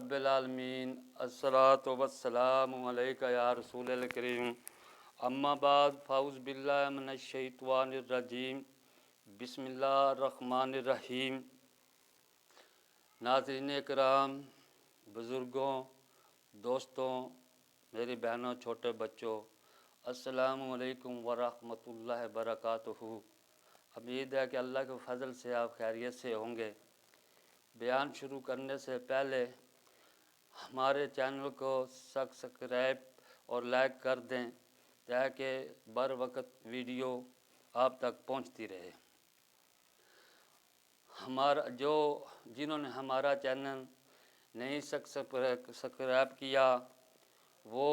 रब्बिल आलमीन अस्सलातु वस्सलामु अलैका या रसूलल करीम अम्मा बाद फ़ाउज़ बिल्लाहि मिनश शैतानिर रजीम बिस्मिल्लाहिर रहमानिर रहीम। नाज़रीन किराम, बुज़ुर्गों, दोस्तों, मेरी बहनों, छोटे बच्चों, अस्सलामु अलैकुम व रहमतुल्लाहि व बरकातुहू। उम्मीद है कि अल्लाह के फ़ज़ल से आप खैरियत से होंगे। बयान शुरू करने से पहले हमारे चैनल को सब्सक्राइब और लाइक कर दें ताकि बर वक्त वीडियो आप तक पहुंचती रहे। जिन्होंने हमारा चैनल नहीं सब्सक्राइब किया वो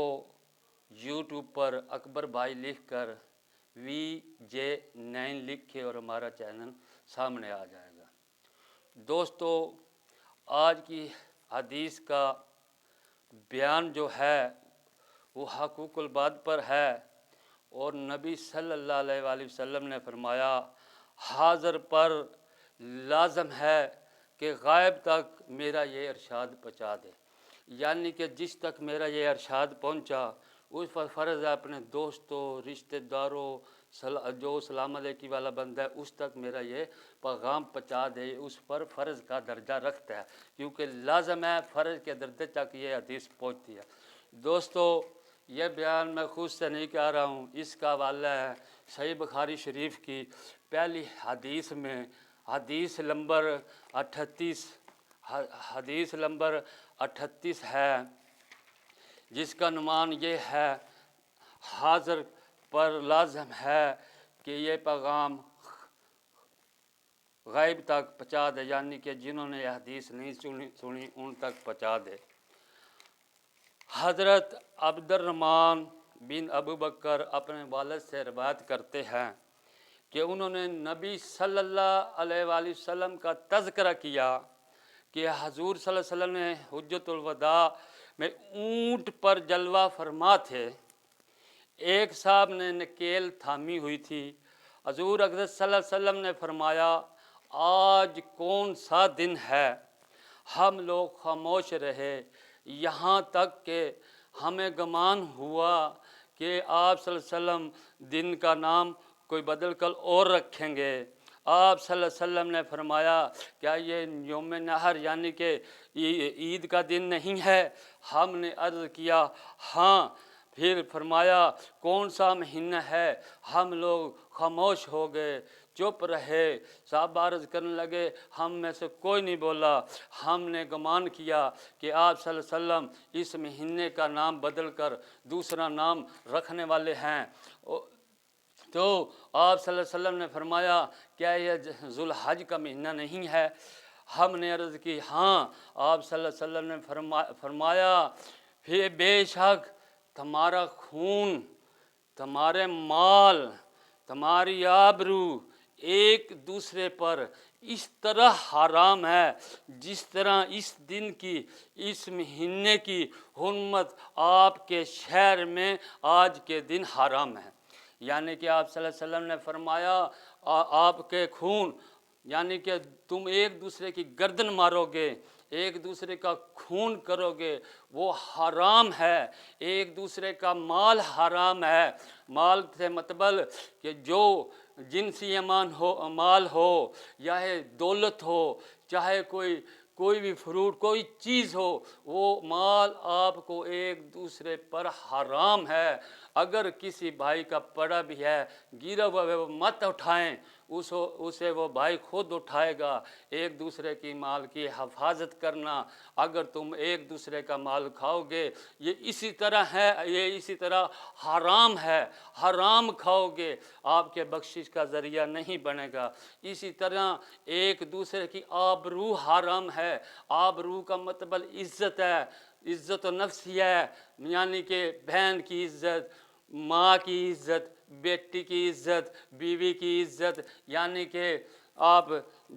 यूट्यूब पर अकबर भाई लिखकर VJ9 लिखे और हमारा चैनल सामने आ जाएगा। दोस्तों, आज की हदीस का बयान जो है वो हकूकुल बाद पर है और नबी सल्लल्लाहु अलैहि वसल्लम ने फरमाया, हाज़र पर लाज़म है कि गायब तक मेरा ये इरशाद पहुँचा दे। यानी कि जिस तक मेरा ये इरशाद पहुँचा उस पर फ़र्ज़ है अपने दोस्तों, रिश्तेदारों, जो सलाम अलैकुम वाला बंदा है उस तक मेरा ये पैगाम पहुँचा दे। उस पर फ़र्ज़ का दर्जा रखता है क्योंकि लाज़म है, फ़र्ज़ के दर्जे तक ये हदीस पहुँचती है। दोस्तों, ये बयान मैं खुद से नहीं कह रहा हूँ, इसका हवाला है सही बुखारी शरीफ की पहली हदीस में हदीस नंबर 38 है, जिसका अनुमान ये है, हाज़र पर लाज़म है कि ये पैगाम गायब तक पहुँचा दे, यानी कि जिन्होंने यह हदीस नहीं सुनी उन तक पहुँचा दे। हज़रत अब्दुर्रहमान बिन अबू बकर अपने वालिद से रवायत करते हैं कि उन्होंने नबी सल्लल्लाहु अलैहि वसल्लम का तज़किरा किया कि हजूर सल्लल्लाहु अलैहि वसल्लम ने हुज्जतुल वदा में ऊँट पर जलवा फरमा थे। एक साहब ने नकेल थामी हुई थी। हजूर अक़दस सल्लल्लाहु अलैहि वसल्लम ने फरमाया, आज कौन सा दिन है? हम लोग खामोश रहे यहाँ तक कि हमें गुमान हुआ कि आप सल्लल्लाहु अलैहि वसल्लम दिन का नाम कोई बदल कर और रखेंगे। आप सल्लल्लाहु अलैहि वसल्लम ने फरमाया, क्या ये यौम नहर यानी कि ईद का दिन नहीं है? हमने अर्ज़ किया, हाँ। फिर फरमाया, कौन सा महीना है? हम लोग खामोश हो गए, चुप रहे। साहब अर्ज़ करने लगे, हम में से कोई नहीं बोला। हमने गुमान किया कि आप सल्लल्लाहु अलैहि वसल्लम इस महीने का नाम बदल कर दूसरा नाम रखने वाले हैं। तो आप सल्लल्लाहु अलैहि वसल्लम ने फरमाया, क्या यह ज़ुल्हज का महीना नहीं है? हमने अर्ज़ की, हाँ। आप सल्लल्लाहु अलैहि वसल्लम ने फरमाया, फिर बेशक तुम्हारा खून, तुम्हारे माल, तुम्हारी आबरू एक दूसरे पर इस तरह हराम है जिस तरह इस दिन की, इस महीने की हुर्मत आपके शहर में आज के दिन हराम है। यानी कि आप सल्लल्लाहु अलैहि वसल्लम ने फरमाया, आपके खून यानी कि तुम एक दूसरे की गर्दन मारोगे, एक दूसरे का खून करोगे, वो हराम है। एक दूसरे का माल हराम है। माल से मतलब कि जो जिनसी माल हो या दौलत हो, चाहे कोई भी फ्रूट, कोई चीज़ हो, वो माल आपको एक दूसरे पर हराम है। अगर किसी भाई का पड़ा भी है, गिरा हुआ है, वो मत उठाएं, उसे वो भाई खुद उठाएगा। एक दूसरे की माल की हिफाजत करना। अगर तुम एक दूसरे का माल खाओगे, ये इसी तरह है, ये इसी तरह हराम है। हराम खाओगे, आपके बख्शिश का ज़रिया नहीं बनेगा। इसी तरह एक दूसरे की आबरू हराम है। आबरू का मतलब इज़्ज़त है, इज़्ज़त नफ्सी है, यानी कि बहन की इज़्ज़त, माँ की इज़्ज़त, बेटी की इज़्ज़त, बीवी की इज़्ज़त, यानी कि आप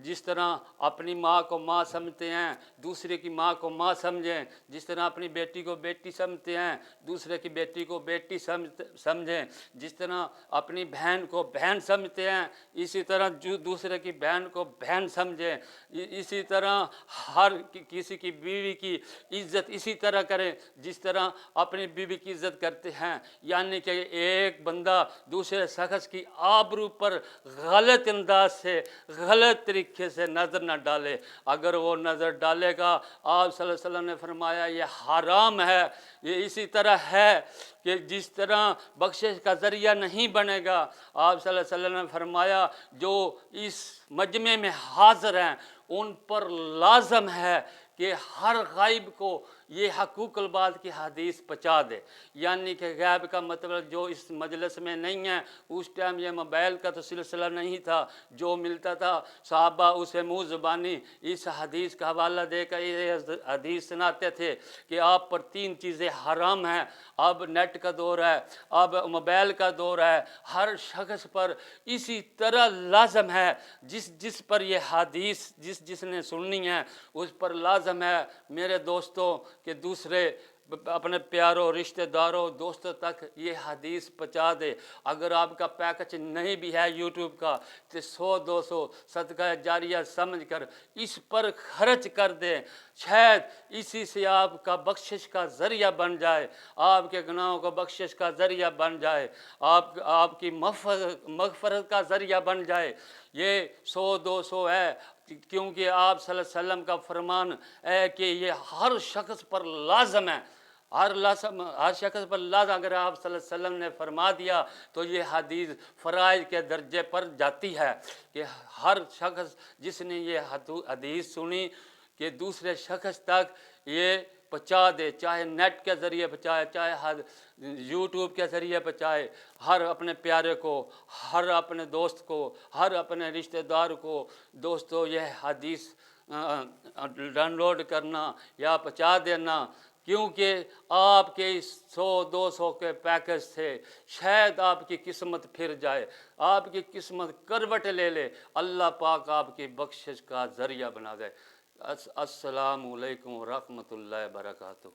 جس طرح اپنی ماں کو ماں سمجھتے ہیں دوسرے کی ماں کو ماں سمجھیں، جس طرح اپنی بیٹی کو بیٹی سمجھتے ہیں دوسرے کی بیٹی کو بیٹی سمجھیں، جس طرح اپنی بہن کو بہن سمجھتے ہیں اسی طرح دوسرے کی بہن کو بہن سمجھیں، اسی طرح ہر کسی کی بیوی کی عزت اسی طرح کریں جس طرح اپنی بیوی کی عزت کرتے ہیں، یعنی کہ ایک بندہ دوسرے شخص کی آبرو پر غلط انداز سے غلط طریقے سے نظر نہ ڈالے، اگر وہ نظر ڈالے گا آپ صلی اللہ علیہ وسلم نے فرمایا یہ حرام ہے۔ یہ اسی طرح ہے کہ جس طرح بخشش کا ذریعہ نہیں بنے گا، آپ صلی اللہ علیہ وسلم نے فرمایا جو اس مجمع میں حاضر ہیں ان پر لازم ہے کہ ہر غائب کو یہ حقوق الباد کی حدیث پہنچا دے، یعنی کہ غائب کا مطلب جو اس مجلس میں نہیں ہے، اس ٹائم یہ موبائل کا تو سلسلہ نہیں تھا، جو ملتا تھا صحابہ اسے منہ زبانی اس حدیث کا حوالہ دے کر یہ حدیث سناتے تھے کہ آپ پر 3 چیزیں حرام ہیں۔ اب نیٹ کا دور ہے، اب موبائل کا دور ہے، ہر شخص پر اسی طرح لازم ہے جس پر یہ حدیث جس نے سننی ہے اس پر لازم ہے میرے دوستوں کہ دوسرے اپنے پیاروں رشتہ داروں دوستوں تک یہ حدیث پہنچا دے۔ اگر آپ کا پیکج نہیں بھی ہے یوٹیوب کا تو 100-200 صدقہ جاریہ سمجھ کر اس پر خرچ کر دیں، شاید اسی سے آپ کا بخشش کا ذریعہ بن جائے، آپ کے گناہوں کو بخشش کا ذریعہ بن جائے، آپ کی مغفرت کا ذریعہ بن جائے۔ یہ 100-200 ہے کیونکہ آپ صلی اللہ علیہ وسلم کا فرمان ہے کہ یہ ہر شخص پر لازم ہے، ہر شخص پر لازم، اگر آپ صلی اللہ علیہ وسلم نے فرما دیا تو یہ حدیث فرائض کے درجے پر جاتی ہے کہ ہر شخص جس نے یہ حدیث سنی کہ دوسرے شخص تک یہ پہنچا دے، چاہے نیٹ کے ذریعے پہنچائے چاہے یوٹیوب کے ذریعے پہنچائے، ہر اپنے پیارے کو، ہر اپنے دوست کو، ہر اپنے رشتہ دار کو دوستو یہ حدیث ڈاؤن لوڈ کرنا یا پہنچا دینا، کیونکہ آپ کے 100-200 کے پیکج سے شاید آپ کی قسمت پھر جائے، آپ کی قسمت کروٹ لے لے، اللہ پاک آپ کی بخشش کا ذریعہ بنا دے۔ السلام علیکم ورحمۃ اللہ وبرکاتہ۔